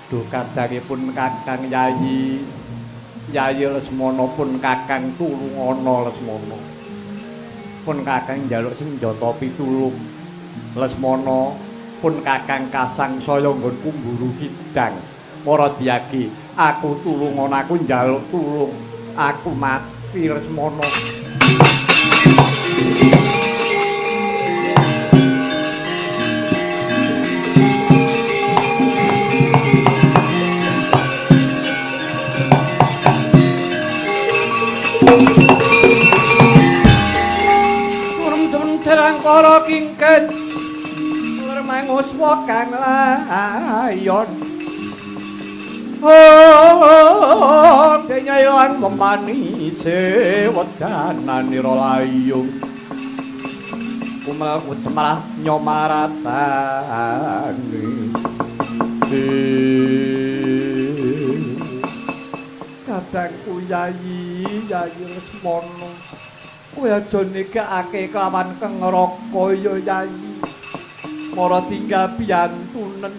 Duh kadangipun Kakang Yayi Lesmana pun Kakang Tulungana Lesmana. Pun Kakang njaluk senjata pitulung. Lesmana pun Kakang Kasang saya nggon kumburu kidang. Para Dyagi, aku Tulungana aku njaluk tulung. Aku mati Lesmana. Terang para kingket Mermangus wakang layon Denyayan memanise Wedanan nira layung Kumel kucemerah nyomaratani Kadangku Yayi Lesmana kowe aja nikahake kelawan Kengraka ya Yayi. Mara tinggal piyantunen.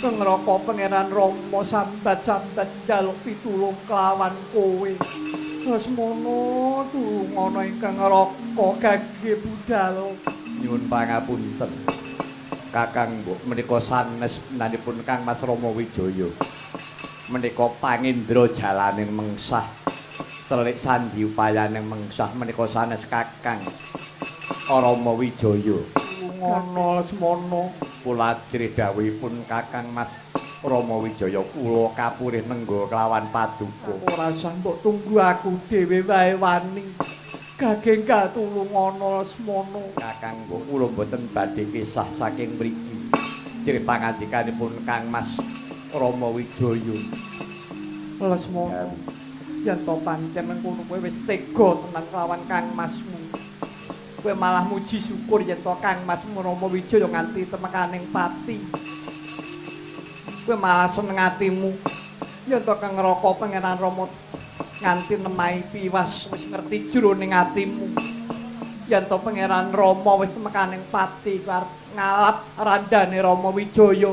Kengraka Pangeran Rama sambat-sambat njaluk pitulung kelawan kowe. Lesmana tulungana ingkang Raka gageh budal. Nyuwun pangapunten. Kakang mbok menika sanes menanipun Kang Mas Rama Wijaya. Menika pangindra jalaning mengsah. Telik sandi upayaning mengsah menika sanes Kakang Rama Wijaya. Ngono Lesmana kula ajrih dawuhipun Kakang Mas Rama Wijaya kula kapurih nenggo kelawan paduka. Ora usah mbok tunggu aku dhewe wae wani. Gageng katulungana Lesmana. Kakang kula mboten badhe kisah saking mriki. Ajrih pangandikanipun Kang Mas Rama Wijaya. Lesmana yen to pancen ngono kowe wis tega tenan kelawan Kang Masmu. Kowe malah muji syukur yen to Kang Masmu Rama Wijaya nganti temekaning pati. Kowe malah seneng atimu yen to Kang Raka Pangeran Rama nganti nemahi tiwas wis ngerti jroning atimu. Yen to Pangeran Rama wis temekaning pati ngalap randane Rama Wijaya.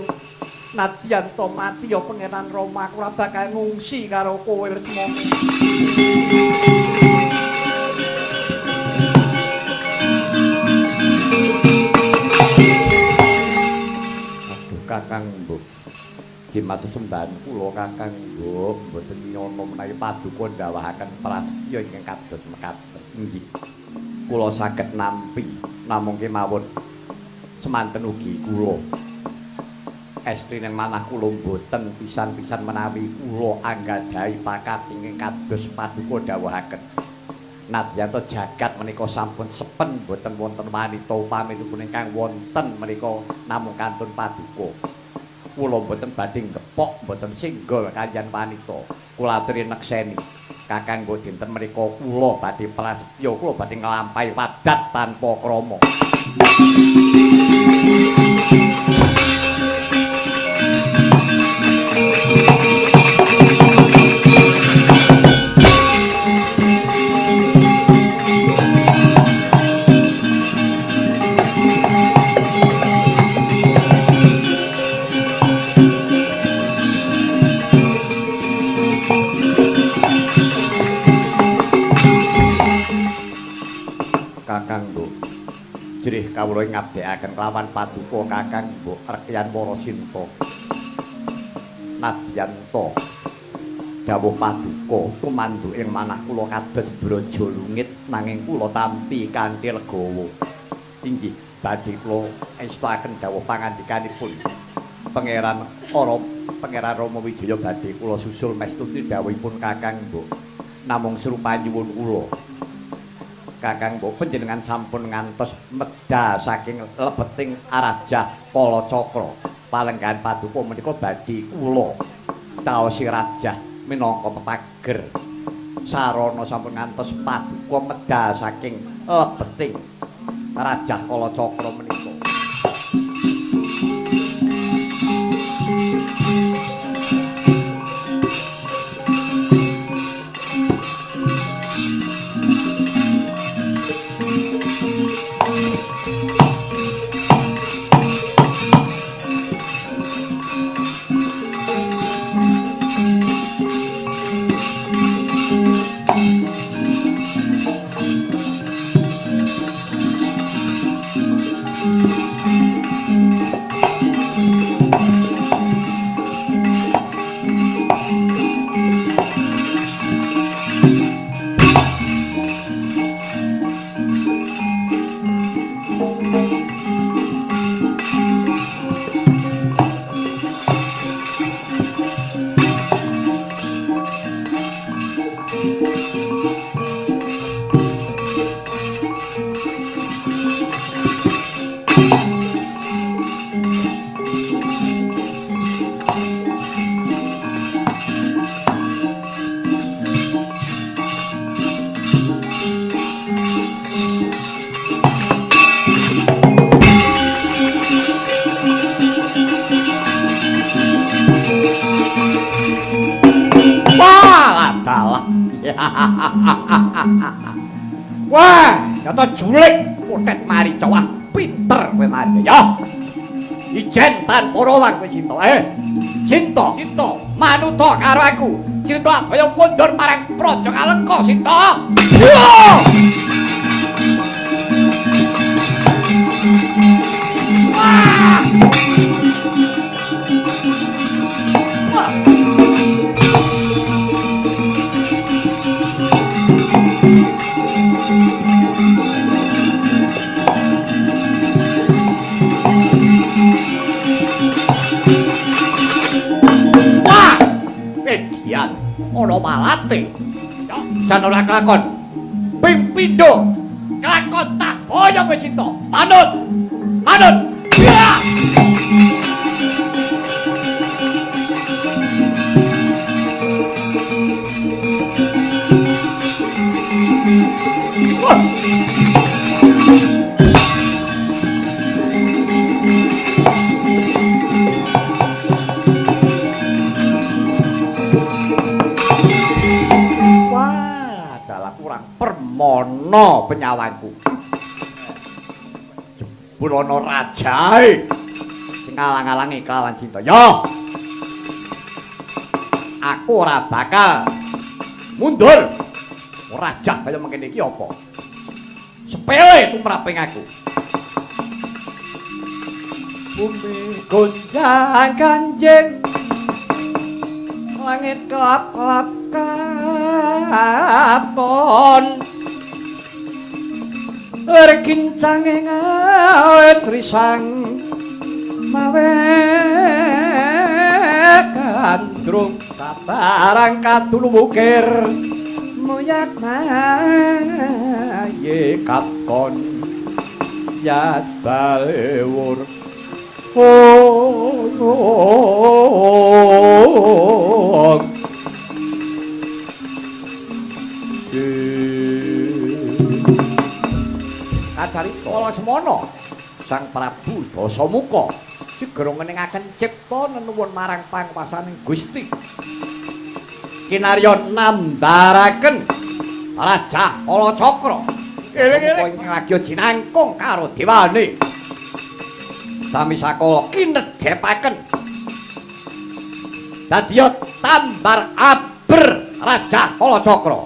Nadyan to mati ya Pangeran Rama aku ora bakal ngungsi karo kowe Lesmana. Aduh Kakang Mbok. Jimat sesembahan kula Kakang Mbok mboten nyono menawi paduka ndawahaken prastya ingkang kados mekaten. Nggih. Kula saged nampi namung kemawon semanten ugi kula estrinen manah kula mboten pisan-pisan menawi kula anggadhahi pakat ingkang kados paduka dawuhaken. Nadyan to jagat menika sampun sepen mboten wonten wanita upaminipun ingkang wonten menika namung kantun paduka. Kula mboten badhe ngepok mboten singgol kanjan wanita. Kula aturi nekseni Kakang kok dinten menika kula badhe prastya kula badhe nglampahi wadat tanpa krama. Kakang Mbok jrih kawula ngabdekaken kelawan paduka Kakang Mbok rekyan para sinta. Nadyan to dawuh paduka tumandu ing manah kula kados braja lungit nanging kula tampi kanthi legawa. Inggih badhe kula estaken dawuh pangandikanipun Pangeran Rama Wijaya badhe kula susul mestuti dawuhipun Kakang Mbok. Namung serupa nyuwun kula Kakang Mbok panjenengan sampun ngantos medal saking lebeting arajah Kalacakra. Palenggahan paduka menika badhe kula caosi rajah minangka petager. Sarana sampun ngantos paduka medal saking lebeting arajah Kalacakra menika. Wah, nyata julik potet mari wah pinter kowe mari ya. Ijen tan Parawang kowe Cinta. Cinta, manuta karo aku. Cinta kaya kondur marang Praja Kalengka, Cinta. Edian ana malate. Jan ora kelakon. Ping pindho kelakon tak boyo kowe Cinta. Manut. Ya. Permono penyawanku. Jebul ana rajae sing ngalang-alangi kelawan Cinta. Yo. Aku ora bakal mundur. Raja kaya mengkene iki apa? Sepele tumraping aku. Bumi gonjang kanjeng. Langit kelap-kelap katon rekincang ngawet risang mawe kandrung tabarang katulumukir moyak naye katon yat balewur Kacarita Semana Sang Prabu Dasamuka digero ngeningaken cipta nenuwun marang pangwasaning Gusti kinarya nambaraken Raja Kalacakra eling-eling lagi jinangkung karo dewane sami sakala kinedhepaken dadiya tambar aber Raja Kalacakra.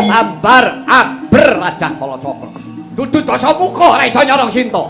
Tambar aber Raja Kalacakra. Dudu Dasamuka ora iso nyorong Sinta.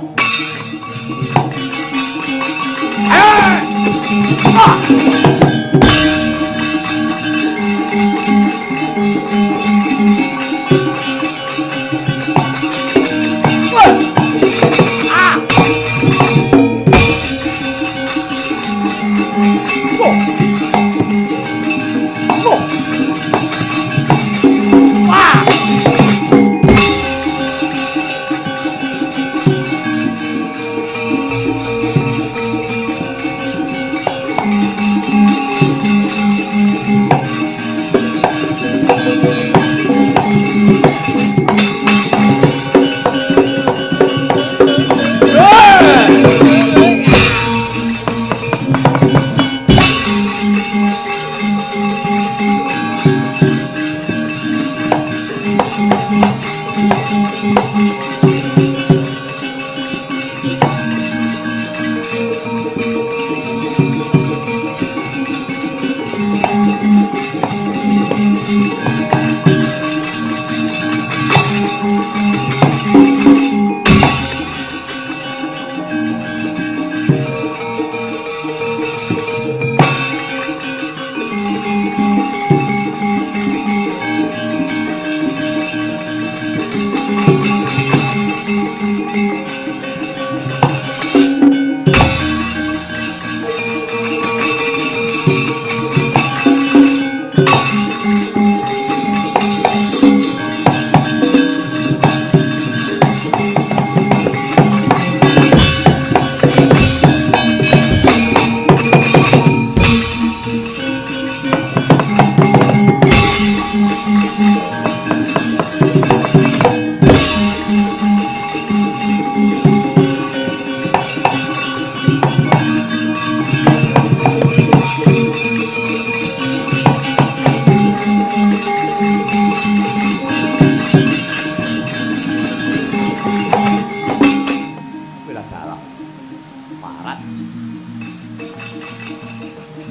Parat.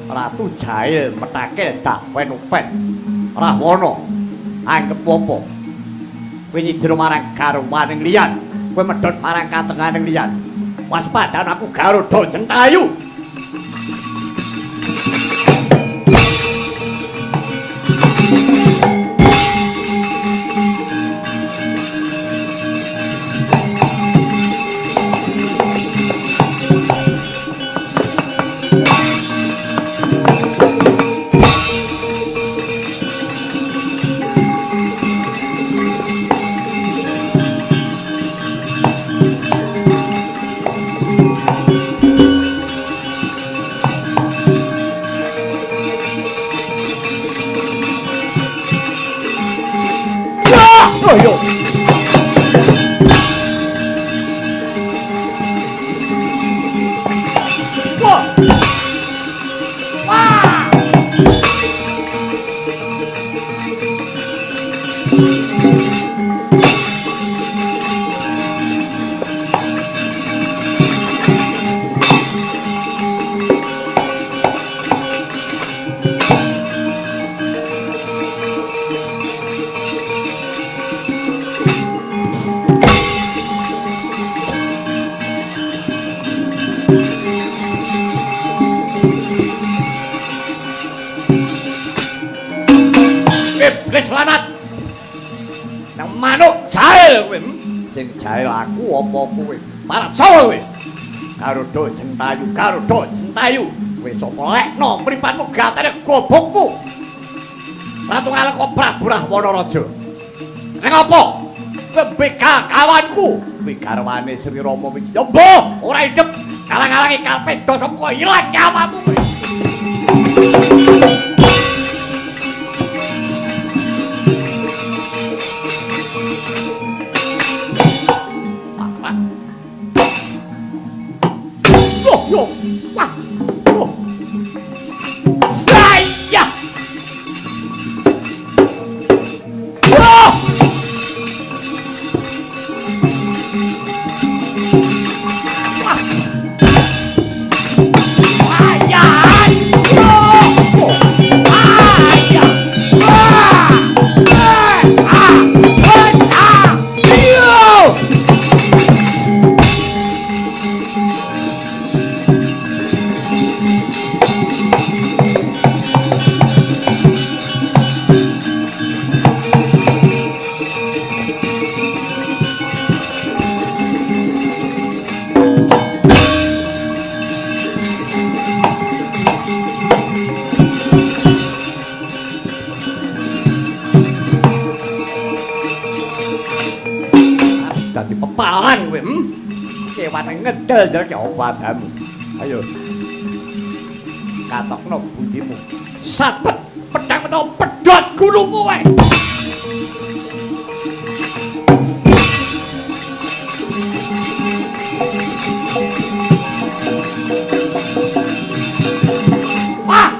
Ratu Jail metake dakwen-upen. Rahwana anggep apa? Kowe nyidra marang garwaning liyan, kowe medhot marang katenganing liyan. Waspadaan aku Garuda Centayu. Ayo. Wah. Wah. Iblis lanat. Nang manuk jail kowe. Sing jail aku apa kowe? Parap sapa kowe? Garuda Centayu, Garuda Centayu. Kowe sapa lekno mripatmu gatene gobokmu. Ratu Ngalengka Prabu Rahwana Raja. Ning apa? Kebeka kawanku. Kuwi garwane Sri Rama Wijaya. Ora idep kalang-alangi kalpeda sapa ilang nyawamu kowe. Yo, wah, oh, ayah, oh, wah, ayah, oh, ayah, dadi pepalan kowe, kewane ngedel njaluk obatamu. Ayo. Katokno budimu. Sabet pedang utawa pedhot gulumu wae. Wah!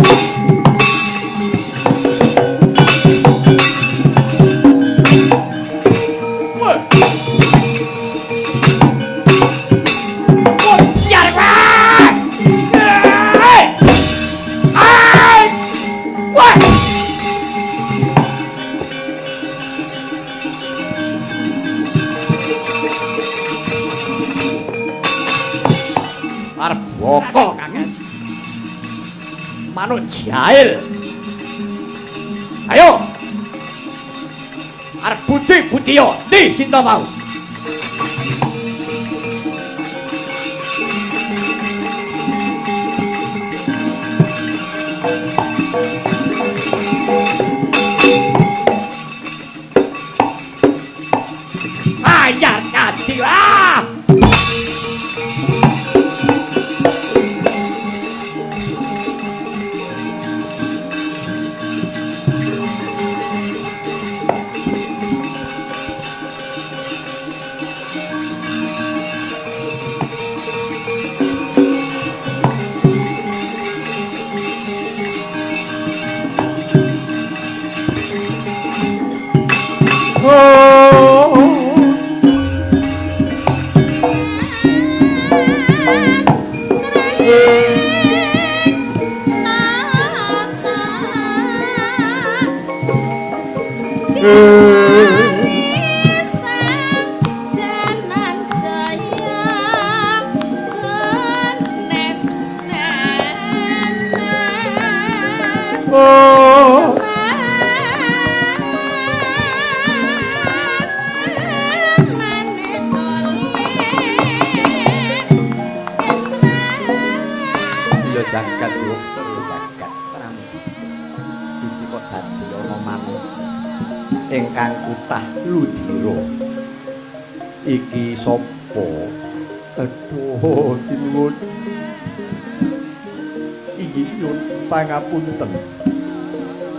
Arep boko kangen. Manuk jail. Ayo. Arep budi yo. Ndi sinta mau? Ayar kadi lah. Oh iya jagat yo jagat pramila iki kok dadi ana manuk ingkang kutah ludira iki sapa aduh sinuwun iki nyuwun pangapunten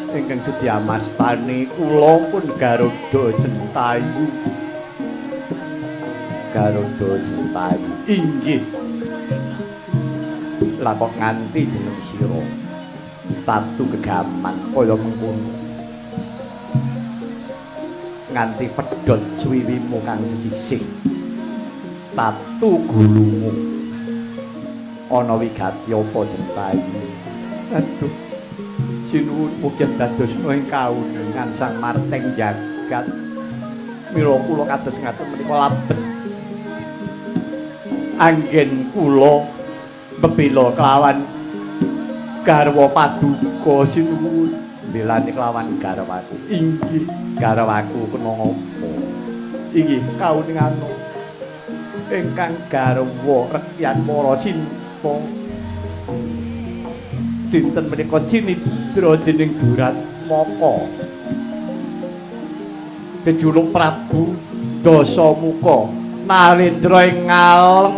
ingkang sedya mastani kula pun Garuda Jentayu inggih lah kok nganti jeneng sira tatu gegaman kaya mengkono nganti pedhot suwiwimu kang sisih tatu gulumu ana wigati apa Jentayu aduh sinuwun mugi dadosna ing kaunungan Sang Marteng jagat mila kula kados ngaten menika labet anggen kula bebila kelawan garwa paduka sinuwun belani kelawan garwaku inggih garwaku kena ngapa inggih kauningan ingkang garwa rekyan para sinta dinten menika cinidra dening Duratmaka kejulung Prabu Dasamuka Nalendra ing ngaleng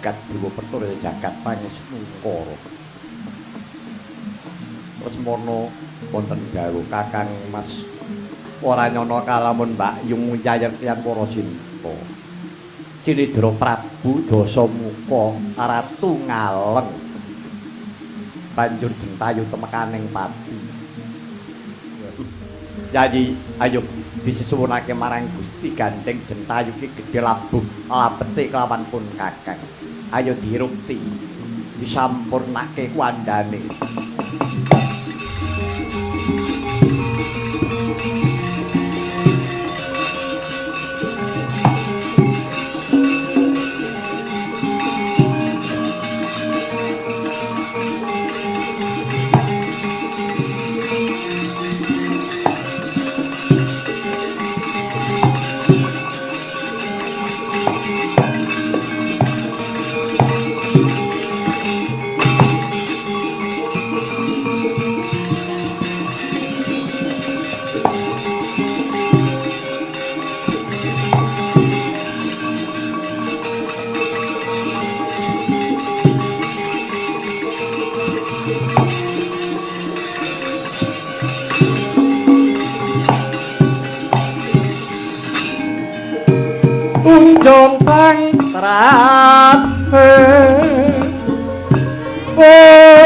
jagat Dewa Pertur jagat Pangesnukara terus mono wonten dawuh Kakang Mas ora nyana kalamun Mbak Yung njayektian para sinta Cinidra Prabu Dasamuka Ratu ngaleng banjur Jentayu temekaning pati jadi ayo disuwunake marang Gusti gandeng Jentayu ki gedhe labung labete kelawan pun Kakang ayo dirukti disampurnake kuandane unjung pangtrat oh